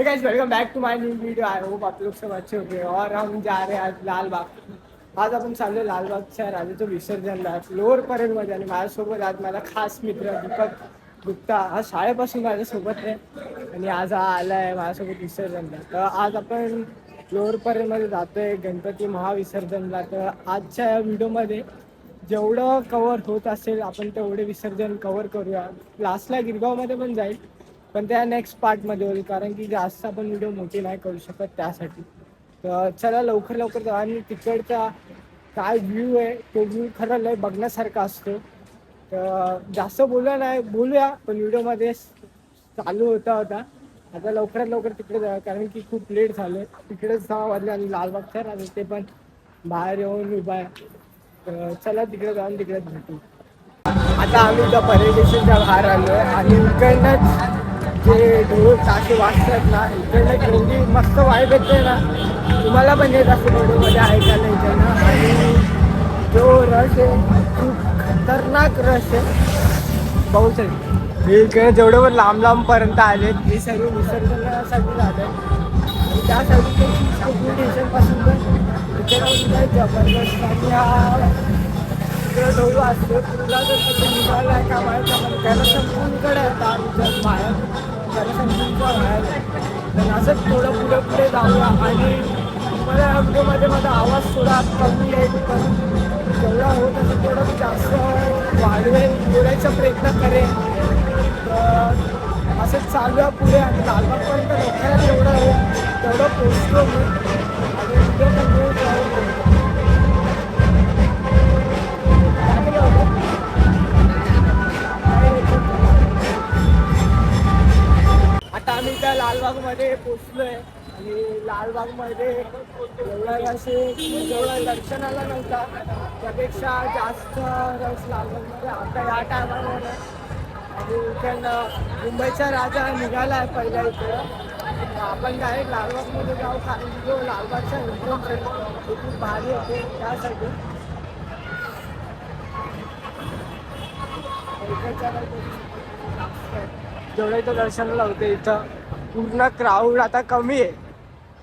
Guys welcome back to my new video. I hope आप लोग सब अच्छे होंगे। और हम जा रहे हैं आज लाल बाग। आज आपण चाललो लालबागच्या राजाचं विसर्जनला फ्लोअर परेडमध्ये आणि माझ्यासोबत आज माझा खास मित्र दीपक गुप्ता हा शाळेपासून माझ्यासोबत आहे आणि आज हा आला आहे माझ्यासोबत विसर्जनला. तर आज आपण फ्लोअर परेडमध्ये जातोय गणपती महाविसर्जनला. तर आजच्या या व्हिडिओमध्ये जेवढं कव्हर होत असेल आपण तेवढे विसर्जन कव्हर करूया. लास्टला गिरगावमध्ये पण जाईल पण त्या नेक्स्ट पार्टमध्ये होईल कारण की जास्त आपण व्हिडिओ मोठी नाही करू शकत त्यासाठी. तर चला लवकर लवकर जाऊ. आणि तिकडचा काय व्ह्यू आहे तो व्ह्यू खरं लय बघण्यासारखा असतो. तर जास्त बोलूया पण व्हिडिओमध्ये चालू होता. आता लवकरात लवकर तिकडे जाऊया कारण की खूप लेट झालं. तिकडेच 6 वाजले आणि लालबागच्या आणि ते पण बाहेर येऊन उभा आहे. तर चला तिकडे जाऊन तिकडे भेटू. आता आम्ही त्या परेड स्टेशनच्या बाहेर आलो आहे आणि इकडनंच जे ढोल ताशे वाजतात ना इकडनं एवढी मस्त वाईब येते ना. तुम्हाला पण येत असं व्हिडिओमध्ये ऐकायला इकडनं. आणि जो रश आहे खूप खतरनाक रश आहे. पाहू शकतो इकडे जेवढे पण लांब लांबपर्यंत आले हे सर्व विसर्जनासाठी झाले आणि त्यासाठी ते स्टेशनपासून पण इकडे जबरदस्त. आणि हा ढोल असतो तुला जर तिथे निघाला का बाहेर त्याला संपूर्णकडे येतात बाहेर त्याला संपूर्णच्या बाहेर. तर असंच थोडं पुढे जाऊया. आणि मला या व्हिडिओमध्ये माझा आवाज थोडा कमी येईल पण जेवढा होत असेल तेवढं मी जास्त वाढवेल बोलायचा प्रयत्न करेन. तर असंच चालूया पुढे आणि लालबागपर्यंत लवकरात जेवढं होईल तेवढं पोचतो मी आणि व्हिडिओ कंटिन्यू करायला. आता आम्ही त्या लालबागमध्ये पोचलोय आणि लालबागमध्ये एवढा असे जेवढा दर्शनाला नव्हता त्यापेक्षा जास्त रस लालबागमध्ये आता या टायमावर. आणि इकडनं मुंबईचा राजा निघाला आहे पहिल्या इकडं. आपण डायरेक्ट लालबागमध्ये जाऊ कारण की जो लालबागचा एंट्रन्स आहे तो खूप भारी होते त्यासाठी. जेवढं इथं दर्शनाला होते इथं पूर्ण क्राऊड आता कमी आहे.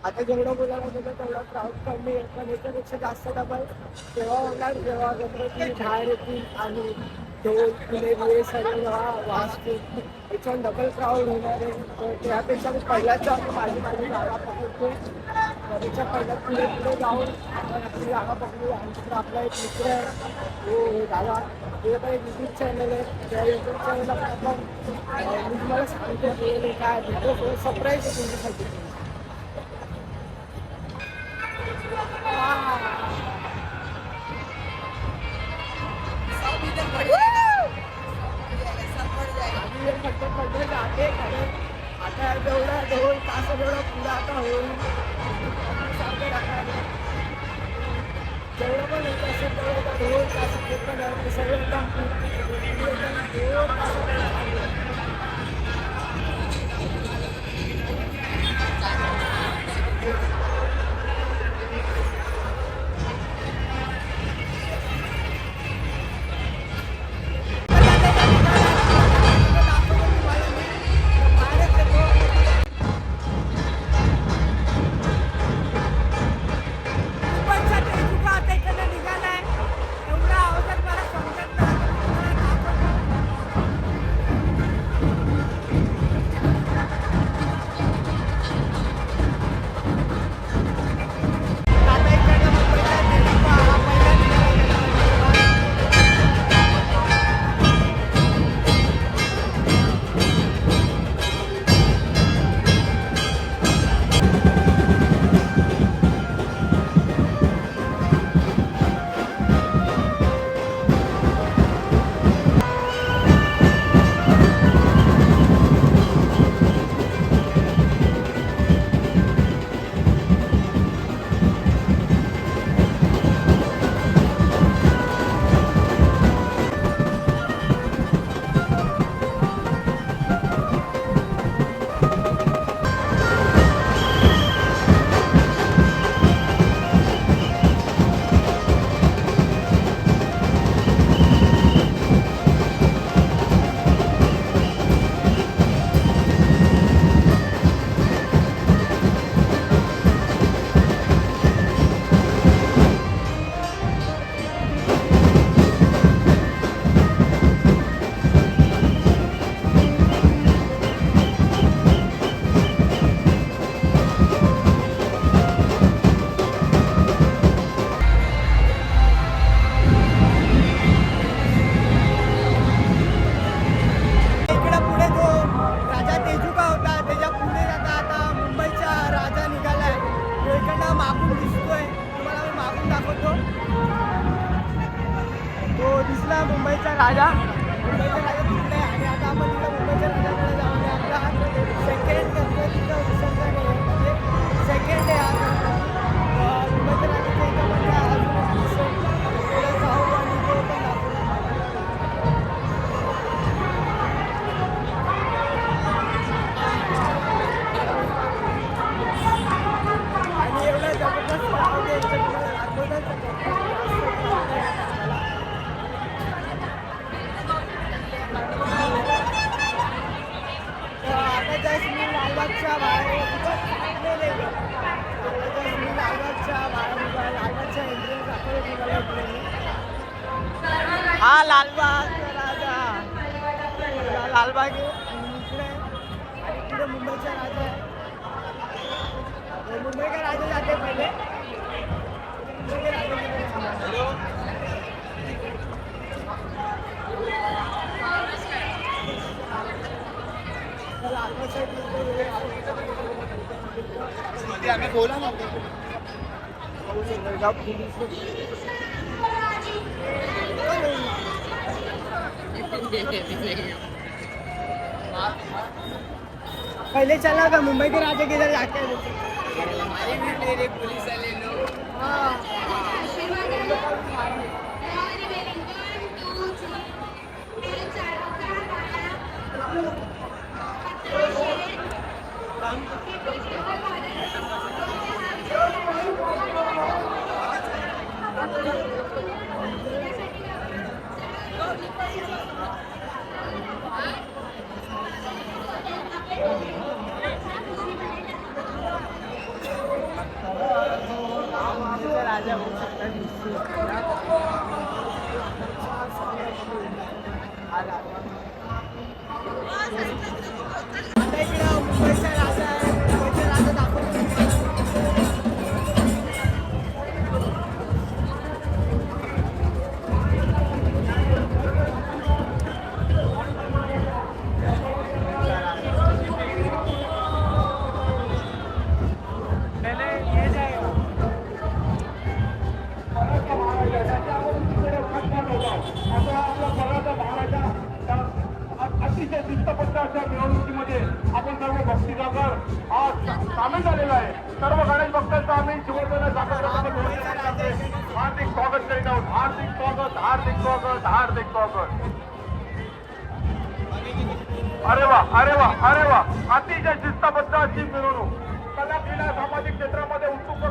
आता जेवढं बोलायला गेलं तेवढा क्राऊड कमी आहे पण याच्यापेक्षा जास्त डबल तेव्हा होणार जेव्हा गणपती बाहेर येतील आणि ढोल फुले बिले सर्व जेव्हा वाजतील याच्यावर डबल क्राऊड होणार आहे. तर त्यापेक्षा मी पहिल्याच माझी जागा पकडतो. त्यापेक्षा पहिल्या पुढे जाऊन आपण आपली जागा पकडू. आणि आपला एक मित्र आहे हो दादा तुझं पण एक यूट्यूब चॅनल आहे त्या यूट्यूब चॅनलला आपण मी तुम्हाला सांगतो काय भेटतो सरप्राईज आहे तुमच्यासाठी. जाते कारण आता जेवढा ढोल तास जेवढा पुढं आता होईल जेवढं पण होत असेल तेवढं ढोल तास पण सगळं राजा तिकडे आणि आता आपण तिकडे मुंबईच्या राजाकडे जाऊन आपला सेकंड गणपतीचं विसर्जन आहे म्हणजे सेकंड आहे हा गणपती मुंबईच्या राजाच्या इथं म्हणजे अजून दिसेल थोडं जाऊ आणि तो पण दाखवला आणि एवढं जबरदस्त क्राऊड आहे तर तुम्हाला दाखवतच आता जस्ट मी लालबागच्या बाहेर मी लालबागच्या बाहेर लालबागच्या एंट्रन्स दाखवले हा लालबाग राजा लालबाग आहे इकडे आणि इकडे मुंबईचा राजा आहे मुंबई का राजा जाते पहिले मुंबई के राजा आम्ही बोला ना पहले चला था मुंबई के राजा किधर जाके हमारे भी मेरे पुलिस वाले लोग राजा होऊ मुंबईचा राजा आहे मुंबईचा राजा दाखवतो अतिशय शिस्तबद्ध अशा मिरवणुकीमध्ये आपण सर्व भक्तिसागर आज सामील झालेला आहे. सर्व गणेश भक्तांचं आम्ही शिवसेना हार्दिक स्वागत करीत आहोत. हार्दिक स्वागत, हार्दिक स्वागत, हार्दिक स्वागत. अरे वा, अरे वा, अरे वा, अतिशय शिस्तबद्ध अशी मिरवणूक कला क्रीडा सामाजिक क्षेत्रामध्ये उत्सुक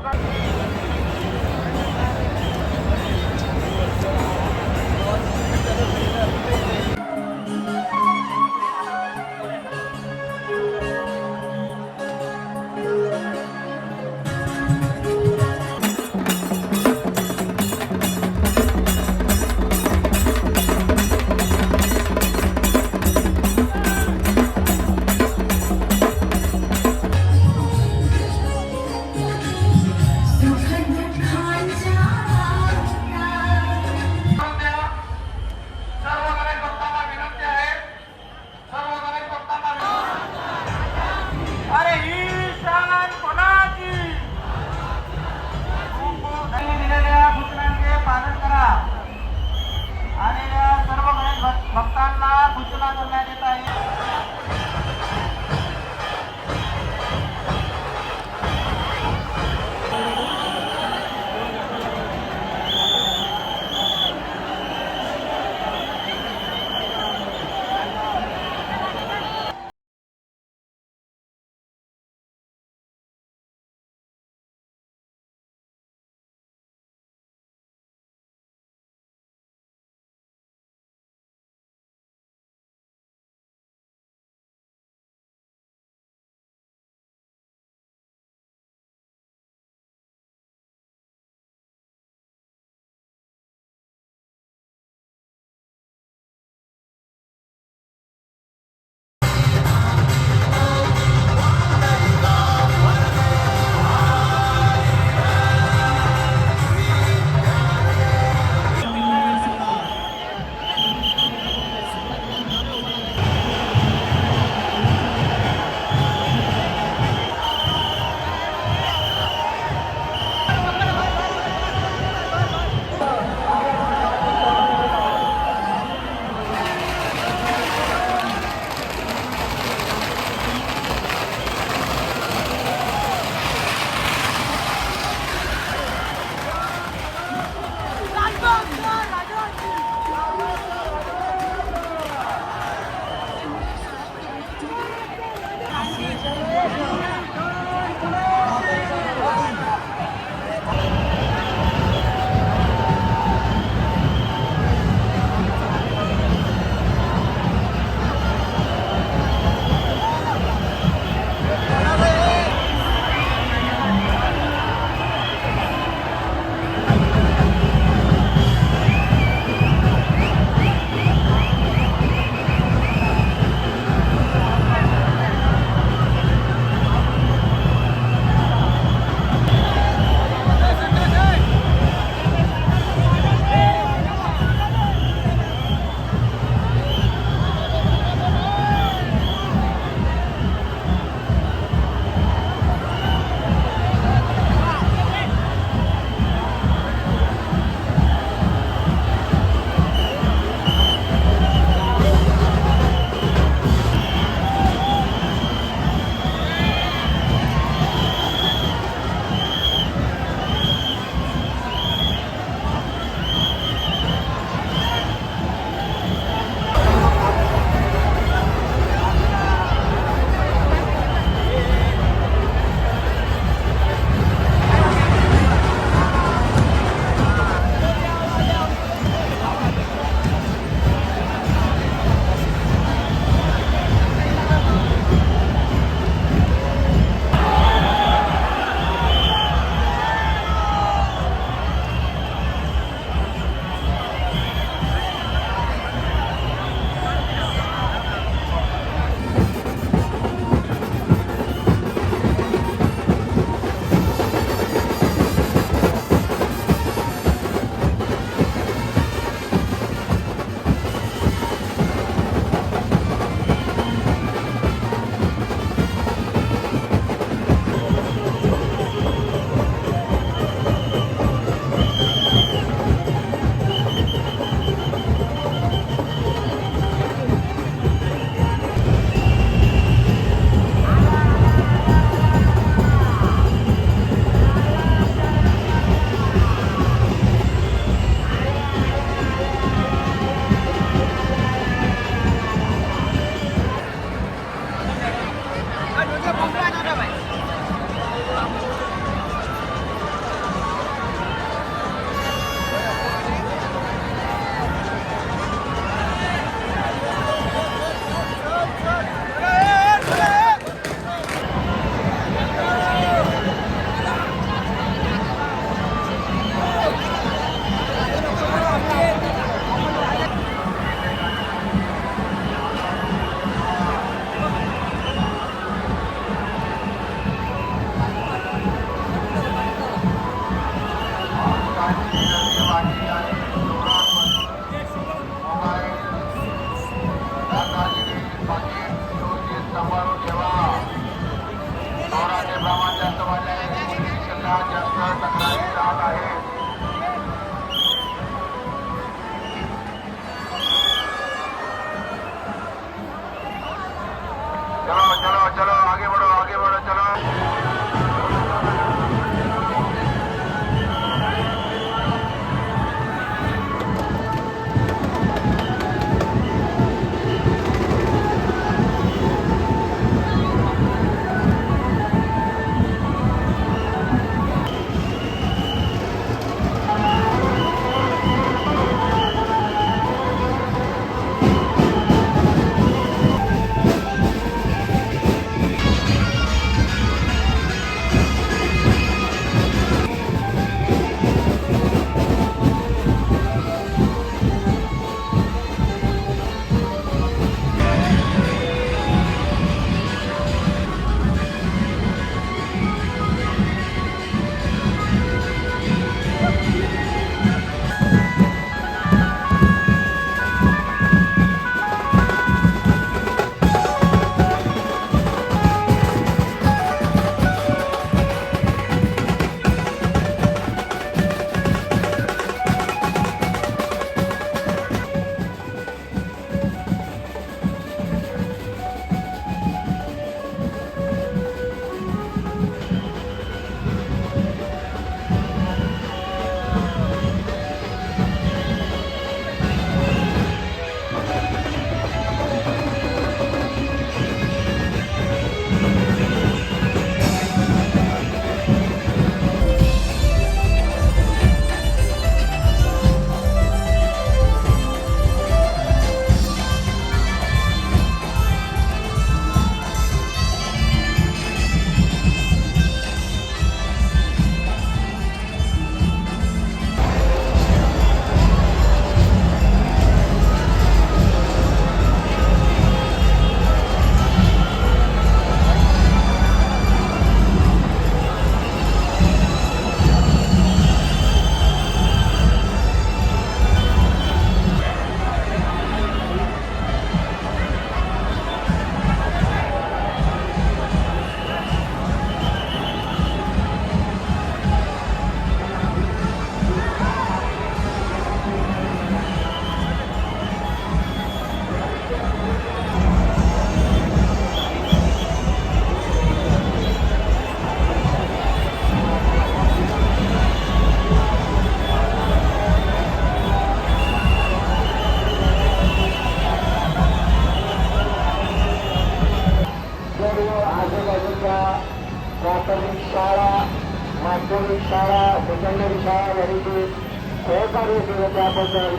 चलो चलो चलो आगे बढ़ो चलो. प्राथमिक शाळा, माध्यमिक शाळा, सेकंडरी शाळा यांनी सहकार्य केलं त्याबद्दल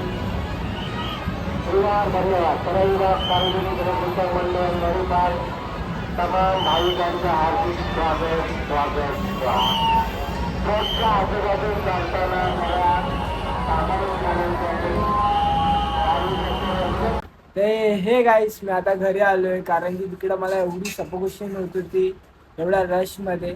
धन्यवाद. परविभाग सार्वजनिक गणेशोत्सव मंडळ नळीपाल तमाम भाविकांचं हार्दिक स्वागत. ट्रकच्या आजूबाजून चालताना मला ते हे गाईस मी आता घरी आलोय कारण की तिकडं मला एवढी सफोकेशन होत होती एवढ्या रशमध्ये.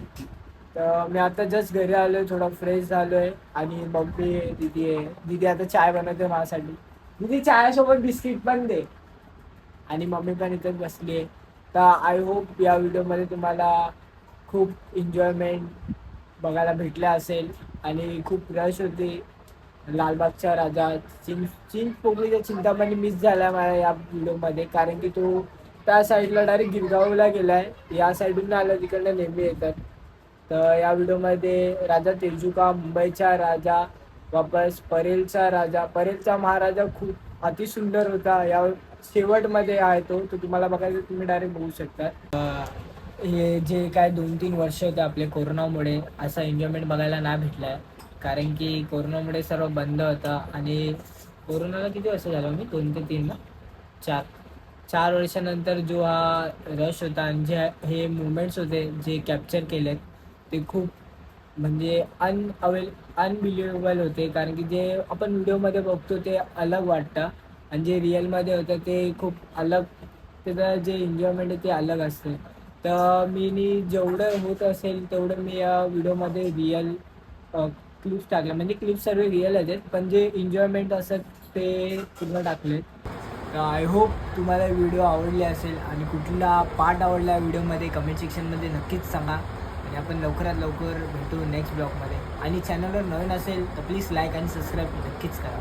तर मी आता जस्ट घरी आलोय, थोडा फ्रेश झालोय आणि मम्मी दीदी आता चाय बनवते माझ्यासाठी. दीदी चायसोबत बिस्किट पण दे. आणि मम्मी पण इथेच बसली आहे. तर आय होप या व्हिडिओमध्ये तुम्हाला खूप एन्जॉयमेंट बघायला भेटलं असेल आणि खूप रश होती. लालबागचा राजा चिंचपोकळीच्या चिंतामणी मिस झाला मला या व्हिडिओमध्ये कारण की तो त्या साईडला डायरेक्ट गिरगावला गेलाय. या साईडून आलं तिकडनं नेहमी येतात. तर या व्हिडिओमध्ये राजा तेजूका, मुंबईचा राजा, वापस परेलचा राजा, परेलचा महाराजा खूप अतिसुंदर होता. या शेवटमध्ये आहे तो तुम्हाला बघायचं, तुम्ही डायरेक्ट बघू शकता. हे जे काय 2-3 वर्ष होते आपले कोरोनामुळे असा एन्जॉयमेंट बघायला नाही भेटला आहे कारण की कोरोनामुळे सर्व बंद होतं. आणि कोरोनाला किती वर्ष झालं मी 2 ते 3 ना 4 वर्षानंतर जो हा रश होता आणि जे हे मुवमेंट्स होते जे कॅप्चर केलेत ते खूप म्हणजे अनबिलिव्हेबल होते कारण की जे आपण व्हिडिओमध्ये बघतो ते अलग वाटतं आणि जे रिअलमध्ये होतं ते खूप अलग, त्याचं जे एन्जॉयमेंट आहे ते अलग असते. तर मी जेवढं होत असेल तेवढं मी या व्हिडिओमध्ये रिअल क्लिप्स टाकले, म्हणजे क्लिप्स सर्व रिअल आहेत पण जे एन्जॉयमेंट असत ते पूर्ण टाकलेत. तर आय होप तुम्हाला व्हिडिओ आवडले असेल आणि कुठला पार्ट आवडला व्हिडिओमध्ये कमेंट सेक्शनमध्ये नक्कीच सांगा आणि आपण लवकरात लवकर भेटू नेक्स्ट ब्लॉगमध्ये. आणि चॅनलवर नवीन असेल तर प्लीज लाईक आणि सबस्क्राईब नक्कीच करा.